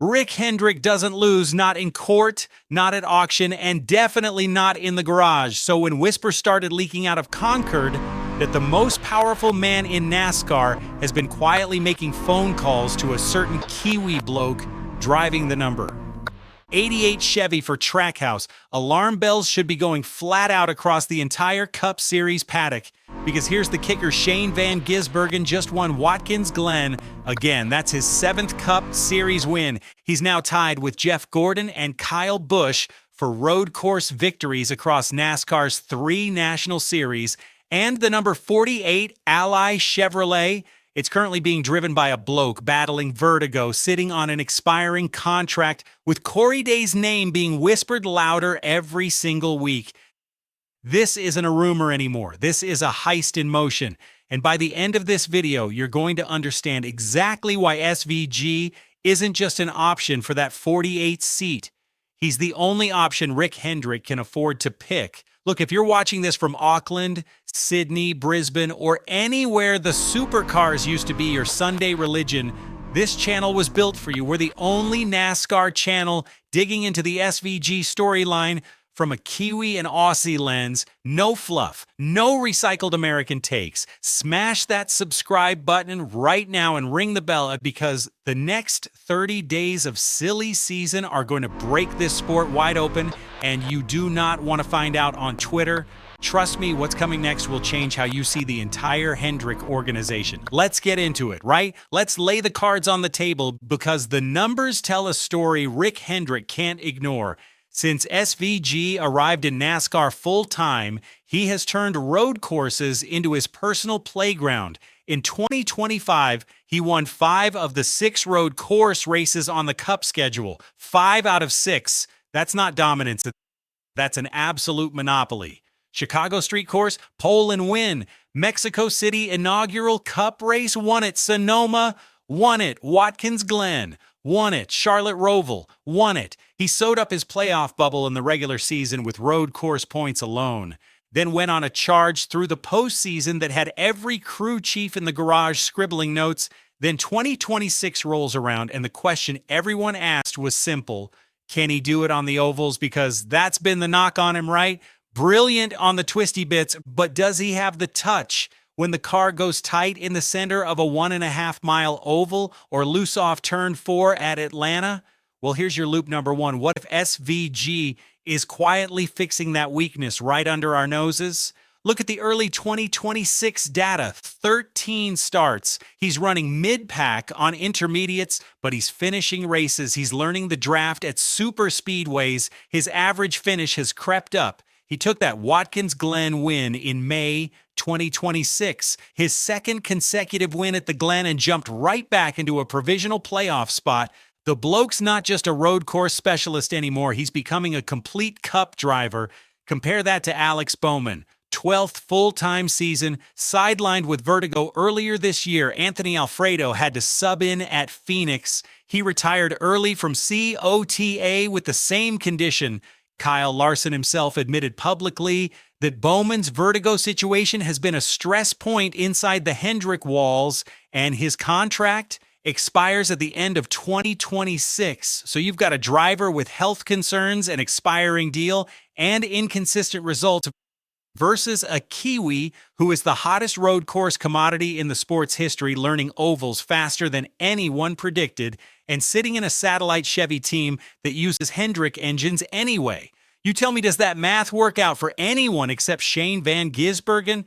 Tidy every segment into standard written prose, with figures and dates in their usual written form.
Rick Hendrick doesn't lose, not in court, not at auction, and definitely not in the garage. So when whispers started leaking out of Concord that the most powerful man in NASCAR has been quietly making phone calls to a certain Kiwi bloke driving the number 88 Chevy for Trackhouse, alarm bells should be going flat out across the entire Cup Series paddock. Because here's the kicker, Shane Van Gisbergen just won Watkins Glen. Again, that's his 7th Cup Series win. He's now tied with Jeff Gordon and Kyle Busch for road course victories across NASCAR's 3 National Series. And the number 48 Ally Chevrolet, it's currently being driven by a bloke battling vertigo, sitting on an expiring contract, with Corey Day's name being whispered louder every single week. This isn't a rumor anymore. This is a heist in motion. And by the end of this video, you're going to understand exactly why SVG isn't just an option for that 48th seat. He's the only option Rick Hendrick can afford to pick. Look, if you're watching this from Auckland, Sydney, Brisbane, or anywhere the supercars used to be your Sunday religion, this channel was built for you. We're the only NASCAR channel digging into the SVG storyline from a Kiwi and Aussie lens. No fluff, no recycled American takes. Smash that subscribe button right now and ring the bell, because the next 30 days of silly season are going to break this sport wide open, and you do not want to find out on Twitter. Trust me, what's coming next will change how you see the entire Hendrick organization. Let's get into it, right? Let's lay the cards on the table, because the numbers tell a story Rick Hendrick can't ignore. Since SVG arrived in NASCAR full-time, he has turned road courses into his personal playground. In 2025, he won 5 of the 6 road course races on the Cup schedule. 5 out of 6. That's not dominance. That's an absolute monopoly. Chicago Street Course, pole and win. Mexico City inaugural Cup race, won it. Sonoma, won it. Watkins Glen, won it. Charlotte Roval, won it. He sewed up his playoff bubble in the regular season with road course points alone, then went on a charge through the postseason that had every crew chief in the garage scribbling notes. Then 2026 rolls around, and the question everyone asked was simple: can he do it on the ovals? Because that's been the knock on him, right? Brilliant on the twisty bits, but does he have the touch when the car goes tight in the center of a 1.5-mile oval or loose off turn 4 at Atlanta? Well, here's your loop number 1. What if SVG is quietly fixing that weakness right under our noses? Look at the early 2026 data. 13 starts. He's running mid-pack on intermediates, but he's finishing races. He's learning the draft at super speedways. His average finish has crept up. He took that Watkins Glen win in May 2026, his 2nd consecutive win at the Glen, and jumped right back into a provisional playoff spot. The bloke's not just a road course specialist anymore. He's becoming a complete Cup driver. Compare that to Alex Bowman. 12th full-time season, sidelined with vertigo earlier this year. Anthony Alfredo had to sub in at Phoenix. He retired early from COTA with the same condition. Kyle Larson himself admitted publicly that Bowman's vertigo situation has been a stress point inside the Hendrick walls, and his contract expires at the end of 2026. So you've got a driver with health concerns, an expiring deal, and inconsistent results versus a Kiwi who is the hottest road course commodity in the sport's history, learning ovals faster than anyone predicted, and sitting in a satellite Chevy team that uses Hendrick engines anyway. You tell me, does that math work out for anyone except Shane Van Gisbergen?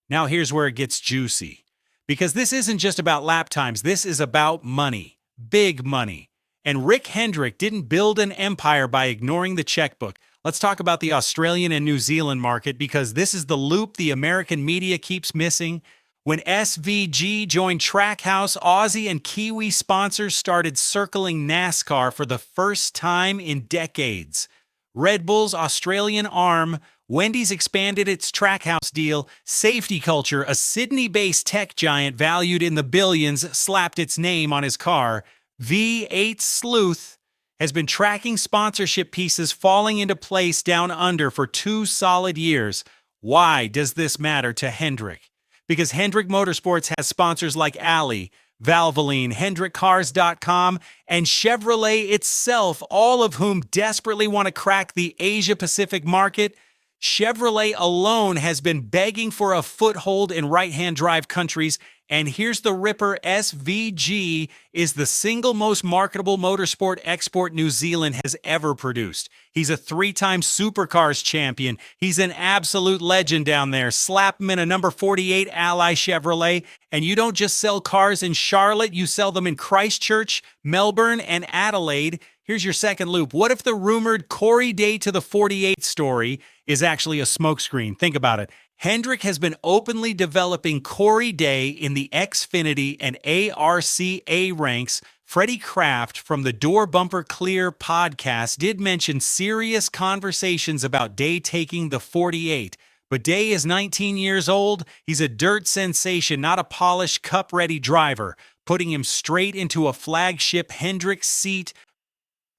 Now here's where it gets juicy. Because this isn't just about lap times, this is about money. Big money. And Rick Hendrick didn't build an empire by ignoring the checkbook. Let's talk about the Australian and New Zealand market, because this is the loop the American media keeps missing. When SVG joined Trackhouse, Aussie and Kiwi sponsors started circling NASCAR for the first time in decades. Red Bull's Australian arm, Wendy's expanded its Trackhouse deal. Safety Culture, a Sydney-based tech giant valued in the billions, slapped its name on his car. V8 Sleuth has been tracking sponsorship pieces falling into place down under for 2 solid years. Why does this matter to Hendrick? Because Hendrick Motorsports has sponsors like Ali, Valvoline, HendrickCars.com, and Chevrolet itself, all of whom desperately want to crack the Asia-Pacific market. Chevrolet alone has been begging for a foothold in right-hand drive countries, and here's the ripper: SVG is the single most marketable motorsport export New Zealand has ever produced. He's a 3-time Supercars champion. He's an absolute legend down there. Slap him in a number 48 Ally Chevrolet, and you don't just sell cars in Charlotte, you sell them in Christchurch, Melbourne, and Adelaide. Here's your second loop. What if the rumored Corey Day to the 48 story is actually a smokescreen? Think about it. Hendrick has been openly developing Corey Day in the Xfinity and ARCA ranks. Freddie Kraft from the Door Bumper Clear podcast did mention serious conversations about Day taking the 48. But Day is 19 years old. He's a dirt sensation, not a polished, cup-ready driver, putting him straight into a flagship Hendrick seat,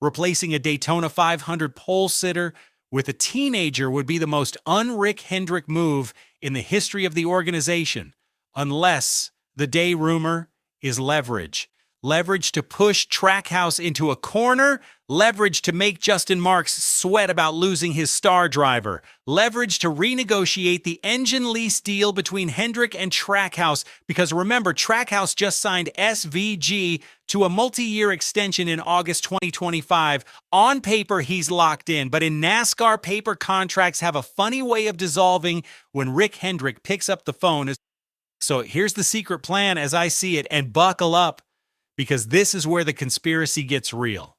replacing a Daytona 500 pole sitter with a teenager would be the most un-Rick Hendrick move in the history of the organization, unless the Day rumor is leverage. Leverage to push Trackhouse into a corner, leverage to make Justin Marks sweat about losing his star driver, leverage to renegotiate the engine lease deal between Hendrick and Trackhouse, because remember, Trackhouse just signed SVG to a multi-year extension in August 2025. On paper, he's locked in, but in NASCAR, paper contracts have a funny way of dissolving when Rick Hendrick picks up the phone. So here's the secret plan as I see it, and buckle up, because this is where the conspiracy gets real.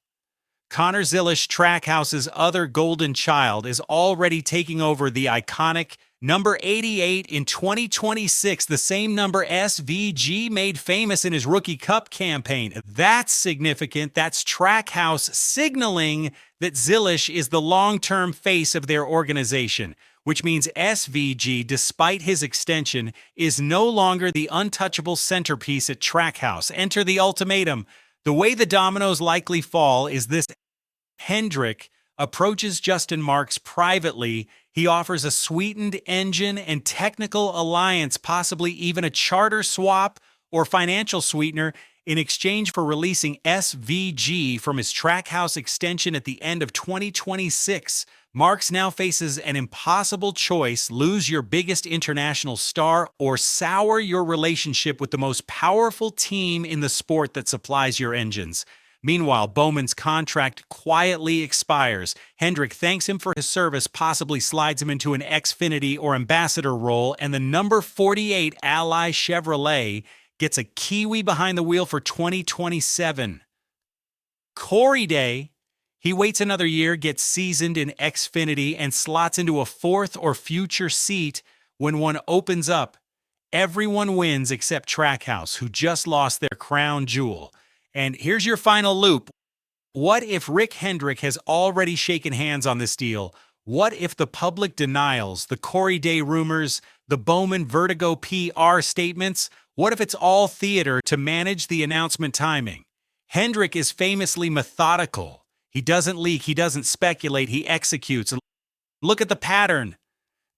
Connor Zilisch, Trackhouse's other golden child, is already taking over the iconic number 88 in 2026, the same number SVG made famous in his Rookie Cup campaign. That's significant. That's Trackhouse signaling that Zilisch is the long-term face of their organization, which means SVG, despite his extension, is no longer the untouchable centerpiece at Trackhouse. Enter the ultimatum. The way the dominoes likely fall is this: Hendrick approaches Justin Marks privately. He offers a sweetened engine and technical alliance, possibly even a charter swap or financial sweetener, in exchange for releasing SVG from his Trackhouse extension at the end of 2026. Marks now faces an impossible choice: lose your biggest international star or sour your relationship with the most powerful team in the sport that supplies your engines. Meanwhile, Bowman's contract quietly expires. Hendrick thanks him for his service, possibly slides him into an Xfinity or ambassador role, and the number 48 Ally Chevrolet gets a Kiwi behind the wheel for 2027. Corey Day, he waits another year, gets seasoned in Xfinity, and slots into a fourth or future seat when one opens up. Everyone wins except Trackhouse, who just lost their crown jewel. And here's your final loop. What if Rick Hendrick has already shaken hands on this deal? What if the public denials, the Corey Day rumors, the Bowman Vertigo PR statements, what if it's all theater to manage the announcement timing? Hendrick is famously methodical. He doesn't leak, he doesn't speculate, he executes. Look at the pattern.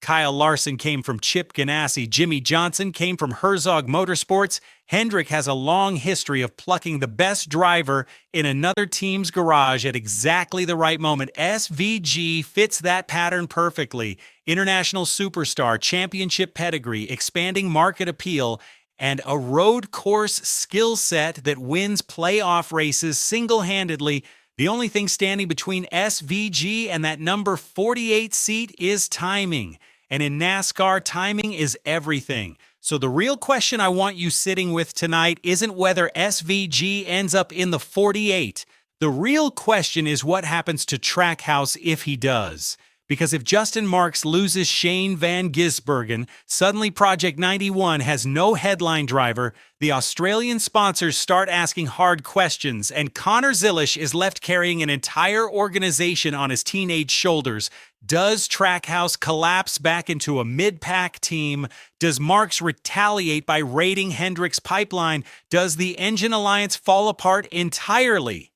Kyle Larson came from Chip Ganassi. Jimmy Johnson came from Herzog Motorsports. Hendrick has a long history of plucking the best driver in another team's garage at exactly the right moment. SVG fits that pattern perfectly. International superstar, championship pedigree, expanding market appeal, and a road course skill set that wins playoff races single-handedly. The only thing standing between SVG and that number 48 seat is timing. And in NASCAR, timing is everything. So the real question I want you sitting with tonight isn't whether SVG ends up in the 48. The real question is what happens to Trackhouse if he does. Because if Justin Marks loses Shane Van Gisbergen, suddenly Project 91 has no headline driver, the Australian sponsors start asking hard questions, and Connor Zilisch is left carrying an entire organization on his teenage shoulders. Does Trackhouse collapse back into a mid-pack team? Does Marks retaliate by raiding Hendrick's pipeline? Does the engine alliance fall apart entirely?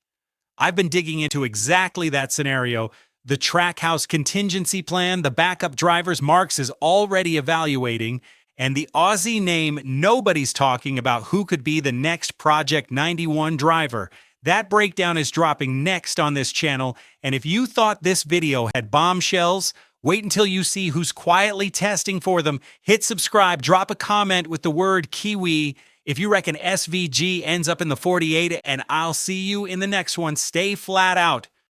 I've been digging into exactly that scenario. The Trackhouse contingency plan, the backup drivers Marks is already evaluating, and the Aussie name nobody's talking about who could be the next Project 91 driver. That breakdown is dropping next on this channel, and if you thought this video had bombshells, wait until you see who's quietly testing for them. Hit subscribe, drop a comment with the word Kiwi if you reckon SVG ends up in the 48, and I'll see you in the next one. Stay flat out.